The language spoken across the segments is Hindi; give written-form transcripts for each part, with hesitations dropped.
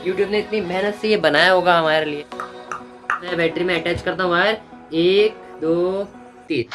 यूट्यूब ने इतनी मेहनत से ये बनाया होगा हमारे लिए। मैं बैटरी में अटैच करता हूँ वायर, 1 2 3।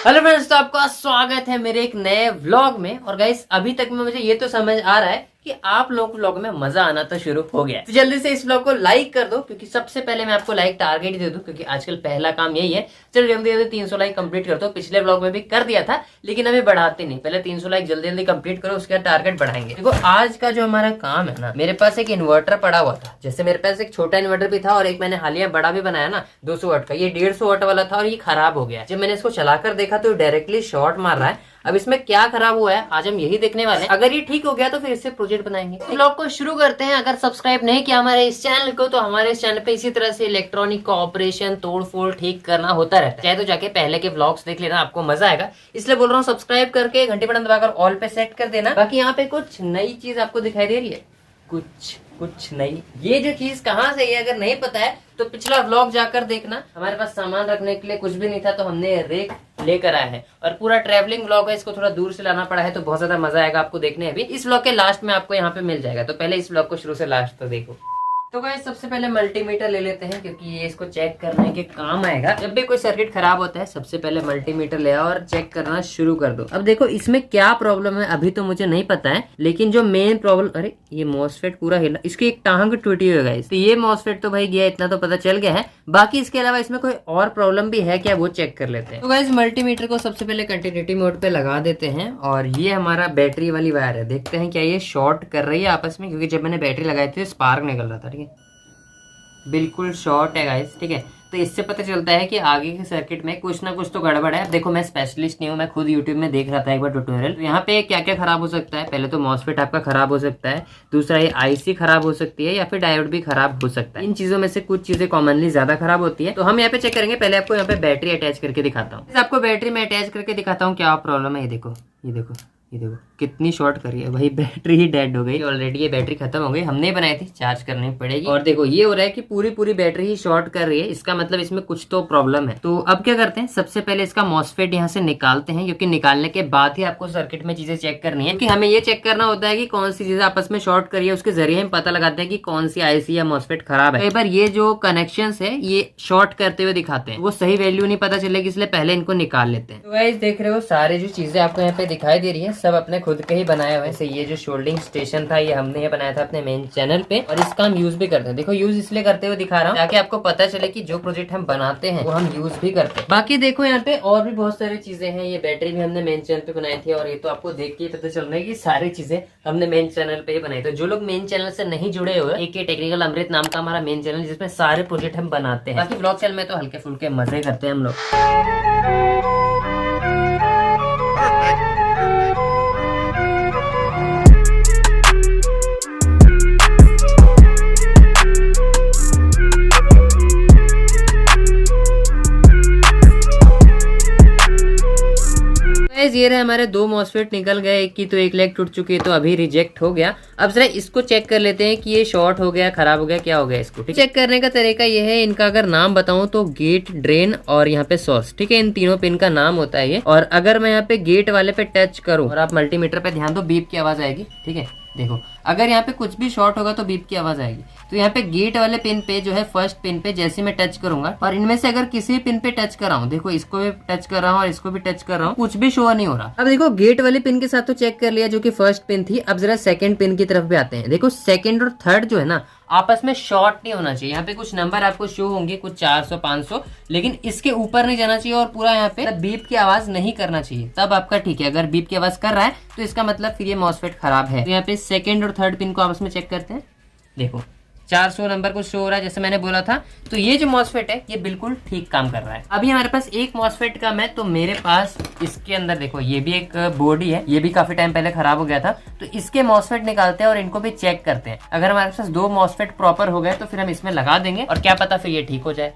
हेलो फ्रेंड्स, तो आपका स्वागत है मेरे एक नए व्लॉग में। और गाइस अभी तक में मुझे ये तो समझ आ रहा है कि आप लोगों को व्लॉग में मजा आना तो शुरू हो गया है। तो जल्दी से इस व्लॉग को लाइक कर दो, क्योंकि सबसे पहले मैं आपको लाइक टारगेट दे दूं, क्योंकि आजकल पहला काम यही है। चलो जल्दी जल्दी 300 लाइक कंप्लीट कर दो। पिछले व्लॉग में भी कर दिया था, लेकिन अभी बढ़ाते नहीं। पहले 300 लाइक जल्दी जल्दी कंप्लीट करो, उसके बाद टारगेट बढ़ाएंगे। देखो आज का जो हमारा काम है ना, मेरे पास एक इन्वर्टर पड़ा हुआ था। जैसे मेरे पास एक छोटा इन्वर्टर भी था और एक मैंने हालिया बड़ा भी बनाया ना 200 वाट का। ये 150 वाट वाला था और ये खराब हो गया। जब मैंने इसको चलाकर देखा तो डायरेक्टली शॉर्ट मार रहा है। अब इसमें क्या खराब हुआ है आज हम यही देखने वाले हैं। अगर ये ठीक हो गया तो फिर इससे प्रोजेक्ट बनाएंगे। तो व्लॉग को शुरू करते हैं। अगर सब्सक्राइब नहीं किया हमारे इस चैनल को, तो हमारे इस चैनल पे इसी तरह से इलेक्ट्रॉनिक का ऑपरेशन तोड़ फोड़ ठीक करना होता रहता है। चाहे तो जाके पहले के व्लॉग्स देख लेना, आपको मजा आएगा। इसलिए बोल रहा हूँ सब्सक्राइब करके घंटी बटन दबाकर ऑल पे सेट कर देना। बाकी यहाँ पे कुछ नई चीज आपको दिखाई दे रही है, कुछ नहीं। ये जो चीज कहाँ से है अगर नहीं पता है तो पिछला व्लॉग जाकर देखना। हमारे पास सामान रखने के लिए कुछ भी नहीं था, तो हमने रेक लेकर आए हैं। और पूरा ट्रैवलिंग व्लॉग है, इसको थोड़ा दूर से लाना पड़ा है, तो बहुत ज्यादा मजा आएगा आपको देखने। अभी इस व्लॉग के लास्ट में आपको यहाँ पे मिल जाएगा, तो पहले इस व्लॉग को शुरू से लास्ट तक देखो। तो गाइस सबसे पहले मल्टीमीटर ले लेते हैं, क्योंकि ये इसको चेक करने के काम आएगा। जब भी कोई सर्किट खराब होता है सबसे पहले मल्टीमीटर ले आओ और चेक करना शुरू कर दो। अब देखो इसमें क्या प्रॉब्लम है अभी तो मुझे नहीं पता है, लेकिन जो मेन प्रॉब्लम, अरे ये मॉसफेट पूरा हिला, इसकी एक टांग टूटी हुई है गाइस। तो ये मॉसफेट तो भाई गया, इतना तो पता चल गया है। बाकी इसके अलावा इसमें कोई और प्रॉब्लम भी है क्या, वो चेक कर लेते हैं। तो गाइस मल्टीमीटर को सबसे पहले कंटिन्यूटी मोड पे लगा देते हैं। और ये हमारा बैटरी वाली वायर है, देखते हैं क्या ये शॉर्ट कर रही है आपस में, क्योंकि जब मैंने बैटरी लगाई थी स्पार्क निकल रहा था। ठीक है, बिल्कुल शॉर्ट है गाइस। ठीक है, तो इससे पता चलता है कि आगे के सर्किट में कुछ ना कुछ तो गड़बड़ है। अब देखो मैं स्पेशलिस्ट नहीं हूँ, मैं खुद यूट्यूब में देख रहा था एक बार ट्यूटोरियल। तो यहाँ पे क्या क्या खराब हो सकता है, पहले तो मॉसफेट आपका खराब हो सकता है, दूसरा ये आईसी खराब हो सकती है, या फिर डायोड भी खराब हो सकता है। इन चीजों में से कुछ चीजें कॉमनली ज्यादा खराब होती है। तो हम यहाँ पे चेक करेंगे। पहले आपको यहाँ पे बैटरी अटैच करके दिखाता हूँ। आपको बैटरी में अटैच करके दिखाता हूँ क्या प्रॉब्लम है। ये देखो कितनी शॉर्ट करी है भाई, बैटरी ही डेड हो गई ऑलरेडी। ये बैटरी खत्म हो गई, हमने बनाई थी, चार्ज करनी पड़ेगी। और देखो ये हो रहा है कि पूरी बैटरी ही शॉर्ट कर रही है। इसका मतलब इसमें कुछ तो प्रॉब्लम है। तो अब क्या करते हैं, सबसे पहले इसका मॉसफेट यहाँ से निकालते हैं, क्योंकि निकालने के बाद ही आपको सर्किट में चीजें चेक करनी है। कि हमें ये चेक करना होता है कि कौन सी चीजें आपस में शॉर्ट करी है, उसके जरिए हम पता लगाते हैं कि कौन सी आईसी या मॉसफेट खराब है। कई बार ये जो कनेक्शन है ये शॉर्ट करते हुए दिखाते हैं, वो सही वैल्यू नहीं पता चलेगी, इसलिए पहले इनको निकाल लेते हैं। तो गाइस देख रहे हो सारी जो चीजें आपको यहाँ पे दिखाई दे रही है सब अपने खुद के ही बनाया हुआ है। ये जो शोल्डिंग स्टेशन था ये हमने बनाया था अपने मेन चैनल पे, और इसका हम यूज भी करते हैं। देखो यूज इसलिए करते हुए दिखा रहा हूँ ताकि आपको पता चले कि जो प्रोजेक्ट हम बनाते हैं वो हम यूज भी करते हैं। बाकी देखो यहाँ पे और भी बहुत सारी चीजें हैं। ये बैटरी भी हमने मेन चैनल पे बनाई थी, और ये तो आपको देख के पता चल रहा है कि सारी चीजें हमने मेन चैनल पे ही बनाई। तो जो लोग मेन चैनल से नहीं जुड़े हुए, एक टेक्निकल अमृत नाम का हमारा मेन चैनल, जिसमें सारे प्रोजेक्ट हम बनाते हैं। बाकी ब्लॉग चैनल में तो हल्के फुल्के मजे करते हैं हम लोग। ये रहे हमारे 2 मॉसफेट निकल गए। एक की तो एक लेग टूट चुकी है, तो अभी रिजेक्ट हो गया। अब जरा इसको चेक कर लेते हैं कि ये शॉर्ट हो गया, खराब हो गया, क्या हो गया इसको। चेक करने का तरीका ये है, इनका अगर नाम बताऊं तो गेट, ड्रेन और यहाँ पे सोर्स। ठीक है, इन तीनों पिन का नाम होता है ये। और अगर मैं यहाँ पे गेट वाले पे टच करूं और आप मल्टीमीटर पे ध्यान दो, बीप की आवाज आएगी। ठीक है, देखो अगर यहाँ पे कुछ भी शॉर्ट होगा तो बीप की आवाज आएगी। तो यहाँ पे गेट वाले पिन पे जो है फर्स्ट पिन पे जैसे मैं टच करूंगा, और इनमें से अगर किसी पिन पे टच कर रहा हूँ, देखो इसको भी टच कर रहा हूँ और इसको भी टच कर रहा हूँ, कुछ भी शो नहीं हो रहा। अब देखो गेट वाले पिन के साथ तो चेक कर लिया जो कि फर्स्ट पिन थी। अब जरा सेकंड पिन की तरफ भी आते हैं। देखो सेकंड और थर्ड जो है ना आपस में शॉर्ट नहीं होना चाहिए। यहाँ पे कुछ नंबर आपको शो होंगे, कुछ 400 500, लेकिन इसके ऊपर नहीं जाना चाहिए और पूरा यहाँ पे बीप की आवाज नहीं करना चाहिए, तब आपका ठीक है। अगर बीप की आवाज कर रहा है तो इसका मतलब फिर ये मॉसफेट खराब है। तो यहाँ पे सेकंड और थर्ड पिन को आपस में चेक करते हैं। देखो 400 नंबर को शो हो रहा है जैसे मैंने बोला था। तो ये जो मॉसफेट है ये बिल्कुल ठीक काम कर रहा है। अभी हमारे पास एक मॉसफेट कम है, तो मेरे पास इसके अंदर देखो ये भी एक बॉडी है, ये भी काफी टाइम पहले खराब हो गया था। तो इसके मॉसफेट निकालते हैं और इनको भी चेक करते हैं। अगर हमारे पास 2 मॉसफेट प्रॉपर हो गए तो फिर हम इसमें लगा देंगे, और क्या पता फिर ये ठीक हो जाए।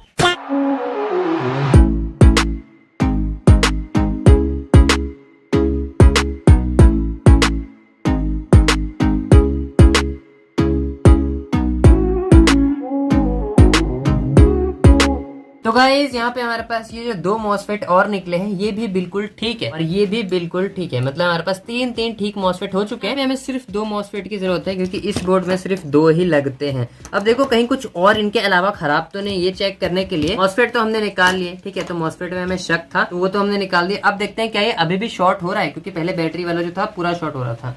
तो गाइस यहाँ पे हमारे पास ये जो 2 मॉसफेट और निकले हैं ये भी बिल्कुल ठीक है और ये भी बिल्कुल ठीक है। मतलब हमारे पास 3 ठीक मॉसफेट हो चुके हैं। हमें सिर्फ 2 मॉसफेट की जरूरत है क्योंकि इस बोर्ड में सिर्फ 2 ही लगते हैं। अब देखो कहीं कुछ और इनके अलावा खराब तो नहीं, ये चेक करने के लिए मॉसफेट तो हमने निकाल लिए। ठीक है, तो मॉसफेट में हमें शक था तो वो तो हमने निकाल दिया। अब देखते हैं क्या ये अभी भी शॉर्ट हो रहा है, क्योंकि पहले बैटरी वाला जो था पूरा शॉर्ट हो रहा था।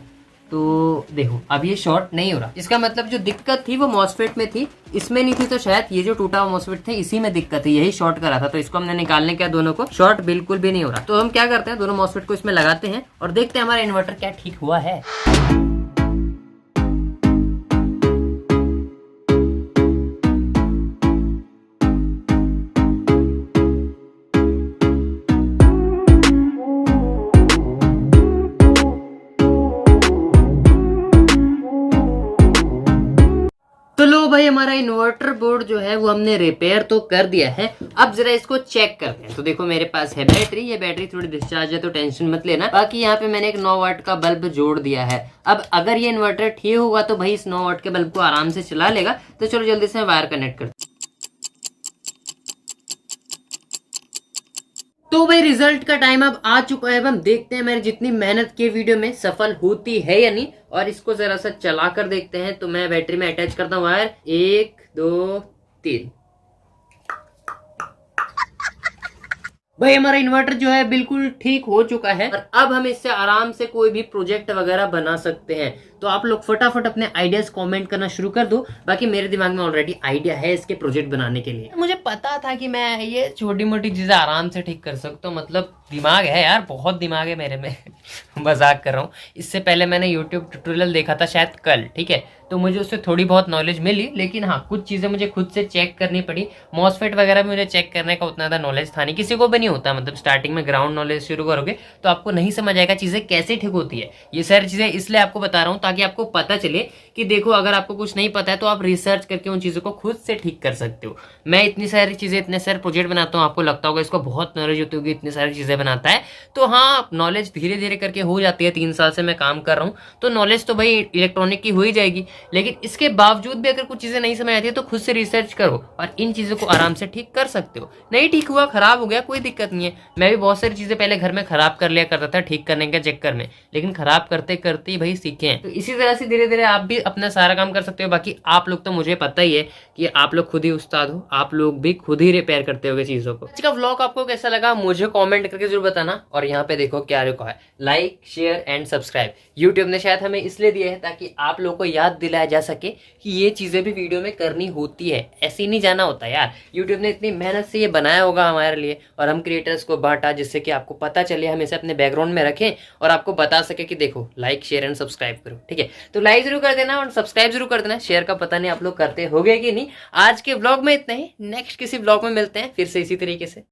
तो देखो अब ये शॉर्ट नहीं हो रहा। इसका मतलब जो दिक्कत थी वो मॉसफेट में थी, इसमें नहीं थी। तो शायद ये जो टूटा हुआ मॉसफेट थे इसी में दिक्कत है, यही शॉर्ट करा था। तो इसको हमने निकालने का दोनों को, शॉर्ट बिल्कुल भी नहीं हो रहा। तो हम क्या करते हैं, दोनों मॉसफेट को इसमें लगाते हैं और देखते हैं हमारा इन्वर्टर क्या ठीक हुआ है। तो लो भाई, हमारा इन्वर्टर बोर्ड जो है वो हमने रिपेयर तो कर दिया है। अब जरा इसको चेक करते हैं। तो देखो मेरे पास है बैटरी, ये बैटरी थोड़ी डिस्चार्ज है तो टेंशन मत लेना। बाकी यहाँ पे मैंने एक 9 वाट का बल्ब जोड़ दिया है। अब अगर ये इन्वर्टर ठीक होगा तो भाई इस 9 वाट के बल्ब को आराम से चला लेगा। तो चलो जल्दी से वायर कनेक्ट करते। तो भाई रिजल्ट का टाइम अब आ चुका है। अब हम देखते हैं मेरी जितनी मेहनत की वीडियो में सफल होती है या नहीं। और इसको जरा सा चला कर देखते हैं। तो मैं बैटरी में अटैच करता हूँ वायर, 1 2 3। भाई हमारा इन्वर्टर जो है बिल्कुल ठीक हो चुका है और अब हम इससे आराम से कोई भी प्रोजेक्ट वगैरह बना सकते हैं। तो आप लोग फटाफट अपने आइडियाज कमेंट करना शुरू कर दो। बाकी मेरे दिमाग में ऑलरेडी आइडिया है इसके प्रोजेक्ट बनाने के लिए। मुझे पता था कि मैं ये छोटी मोटी चीजें आराम से ठीक कर सकता हूँ। मतलब दिमाग है यार, बहुत दिमाग है मेरे में। मजाक कर रहा हूँ। इससे पहले मैंने यूट्यूब ट्यूटोरियल देखा था शायद कल, ठीक है, तो मुझे उससे थोड़ी बहुत नॉलेज मिली। लेकिन हाँ, कुछ चीजें मुझे खुद से चेक करनी पड़ी। मॉसफेट वगैरह में मुझे चेक करने का उतना ज़्यादा नॉलेज था नहीं, किसी को भी नहीं होता। मतलब स्टार्टिंग में ग्राउंड नॉलेज शुरू करोगे तो आपको नहीं समझ आएगा चीजें कैसे ठीक होती है। ये सारी चीजें इसलिए आपको बता रहा हूँ ताकि आपको पता चले कि देखो अगर आपको कुछ नहीं पता है तो आप रिसर्च करके उन चीजों को खुद से ठीक कर सकते हो। मैं इतनी सारी चीजें, इतने सारे प्रोजेक्ट बनाता हूँ, आपको लगता होगा इसको बहुत नॉलेज होती होगी, इतनी सारी चीजें बनाता है। तो हाँ, नॉलेज धीरे धीरे करके हो जाती है। 3 साल से मैं काम कर रहा हूँ तो नॉलेज तो भाई इलेक्ट्रॉनिक की हो ही जाएगी। लेकिन इसके बावजूद भी अगर कुछ चीजें नहीं समझ आती है तो खुद से रिसर्च करो और इन चीजों को आराम से ठीक कर सकते हो। नहीं ठीक हुआ, खराब हो गया, कोई दिक्कत नहीं है। मैं भी बहुत सारी चीजें पहले घर में खराब कर लिया करता था ठीक करने के चक्कर में, लेकिन खराब करते करते ही भाई सीखे हैं। तो इसी तरह से धीरे धीरे आप भी अपना सारा काम कर सकते हो। बाकी आप लोग तो मुझे पता ही है कि आप लोग खुद ही उस्ताद हो, आप लोग भी खुद ही रिपेयर करते होगे चीजों को। आज का व्लॉग आपको कैसा लगा मुझे कमेंट करके जरूर बताना। और यहाँ पे देखो क्या लिखा है, like share and subscribe. YouTube ने शायद हमें इसलिए दिया है ताकि आप लोगों को याद दिलाया जा सके कि ये चीजें भी वीडियो में करनी होती है। ऐसे ही नहीं जाना होता यार। यूट्यूब ने इतनी मेहनत से ये बनाया होगा हमारे लिए और हम क्रिएटर्स को बांटा जिससे कि आपको पता चले, हम इसे अपने बैकग्राउंड में रखें और आपको बता सके कि देखो लाइक शेयर एंड सब्सक्राइब करो। ठीक है, तो लाइक जरूर कर देना और सब्सक्राइब जरूर कर देना। शेयर का पता नहीं आप लोग करते होगे कि नहीं। आज के व्लॉग में इतना ही, नेक्स्ट किसी व्लॉग में मिलते हैं फिर से इसी तरीके से।